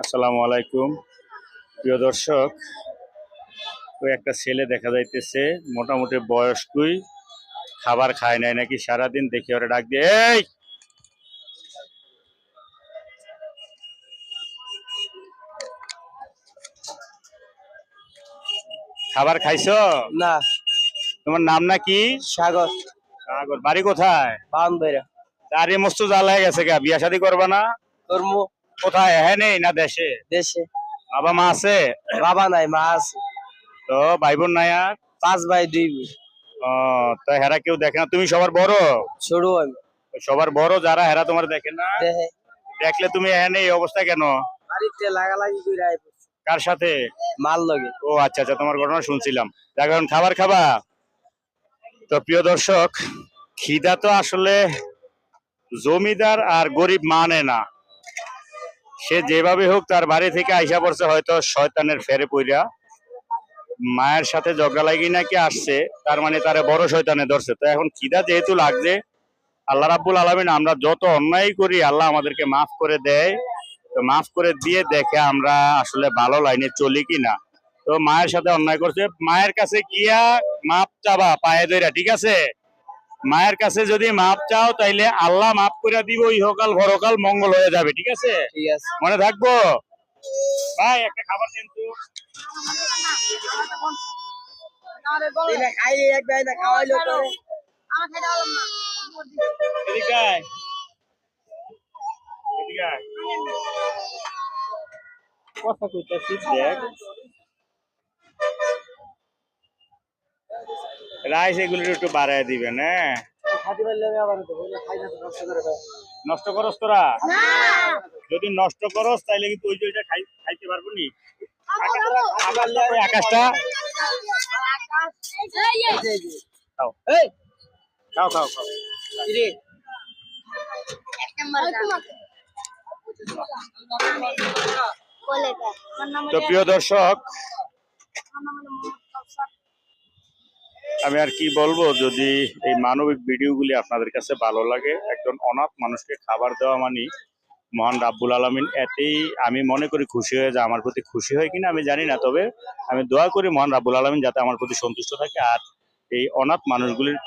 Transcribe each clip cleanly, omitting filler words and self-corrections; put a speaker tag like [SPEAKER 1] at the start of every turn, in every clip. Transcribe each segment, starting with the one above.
[SPEAKER 1] আসসালামু আলাইকুম প্রিয় দর্শক। ওই একটা ছেলে দেখা যাইতেছে মোটামুটি বয়স্কই, খাবার খায় নাই নাকি সারাদিন, দেখি ওরা ডাক দিয়ে, এই খাবার খাইছো?
[SPEAKER 2] না।
[SPEAKER 1] তোমার নাম নাকি?
[SPEAKER 2] সাগর।
[SPEAKER 1] সাগর। বাড়ি কোথায়?
[SPEAKER 2] বাউন্ডারিয়া।
[SPEAKER 1] আরে মস্ত জ্বালা হয়ে গেছে গা, বিয়া শাদী করবা না?
[SPEAKER 2] কর্ম।
[SPEAKER 1] কোথায়, হ্যাঁ নেই না দেশে?
[SPEAKER 2] দেশে।
[SPEAKER 1] বাবা মা আছে?
[SPEAKER 2] বাবা নাই, মা আছে।
[SPEAKER 1] তো ভাই বোন নাই আর?
[SPEAKER 2] 5 ভাই 2 বোন।
[SPEAKER 1] ও, তো হেরা কেউ দেখে না? তুমি সবার বড়?
[SPEAKER 2] ছোট আমি।
[SPEAKER 1] সবার বড় যারা, হেরা তোমার দেখে না?
[SPEAKER 2] দেখে।
[SPEAKER 1] দেখলে তুমি এখানে এই অবস্থা কেন?
[SPEAKER 2] বাড়িতে লাগালাগি করে আইব।
[SPEAKER 1] কার সাথে?
[SPEAKER 2] মাল লগে।
[SPEAKER 1] ও আচ্ছা আচ্ছা, তোমার ঘটনা শুনছিলাম। এখন খাবার খাবা? তো প্রিয় দর্শক, খিদা তো আসলে জমিদার আর গরিব মানে না। সে যেভাবে হোক তার বাড়ি থেকে আইসা পড়ছে হয়তো শয়তানের ফেরে পইরা, মায়ের সাথে ঝগড়া লাগি নাকি আসছে, তার মানে তারে বড় শয়তানে ধরছে। তো এখন খিদা যেহেতু লাগছে, আল্লাহ রাব্বুল আলামিন আমরা যত অন্যায় করি আল্লাহ আমাদেরকে মাফ করে দেয়। তো মাফ করে দিয়ে দেখে আমরা আসলে ভালো লাইনে চলি কিনা। তো মায়ের সাথে অন্যায় করছে, মায়ের কাছে গিয়া মাপ চাবা পায়ে ধইরা, ঠিক আছে? মায়ের কাছে যদি মাপ চাও তাইলে আল্লাহ মাফ করে দিব, ইহকাল পরকাল মঙ্গল হয়ে যাবে, ঠিক আছে?
[SPEAKER 2] ঠিক আছে।
[SPEAKER 1] মনে থাকবো। ভাই একটা খাবার কিন্তু
[SPEAKER 2] খাই এক ভাই না খাওয়াইলো তো।
[SPEAKER 1] এদিকে আয়, এদিকে আয়। কথা কইতাছি দেখ, রাইস এগুলো একটু বাড়ায় দিবেন, হ্যাঁ?
[SPEAKER 2] খাতি পারলে আবার তো খাই না, তো নষ্ট করে দাও।
[SPEAKER 1] নষ্ট করস তোরা? যদি নষ্ট করস তাইলে কিন্তু ওই যে ওইটা খাইতে পারবো নি। ওই আকাশটা খাও,
[SPEAKER 2] এই
[SPEAKER 1] খাও খাও খাও।
[SPEAKER 2] কিরে
[SPEAKER 1] তো প্রিয় দর্শক, আমি আর কি বলবো, যদি এই মানবিক ভিডিওগুলি আপনাদের কাছে ভালো লাগে, একজন অনাথ মানুষকে খাবার দেওয়া মানে মহান রাব্বুল আলামিন এতেই আমি মনে করি খুশি হয়ে যায়। আমার প্রতি খুশি হয় কিনা আমি জানি না, তবে আমি দোয়া করি মহান রাব্বুল আলামিন যাতে আমার প্রতি সন্তুষ্ট থাকে, আর এই অনাথ মানুষগুলির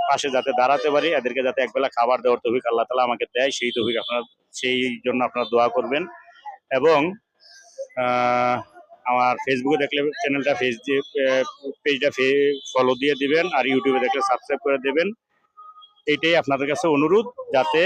[SPEAKER 1] পাশে যাতে দাঁড়াতে পারি, এদেরকে যাতে একবেলা খাবার দেওয়ার তৌফিক আল্লাহ তাআলা আমাকে দেয়, সেই তৌফিক আপনারা, সেই জন্য আপনারা দোয়া করবেন। এবং আমার ফেসবুকে দেখলে চ্যানেলটা পেজটা ফলো দিয়ে দিবেন, আর ইউটিউবে দেখলে সাবস্ক্রাইব করে দেবেন। এইটাই আপনাদের কাছে অনুরোধ, যাতে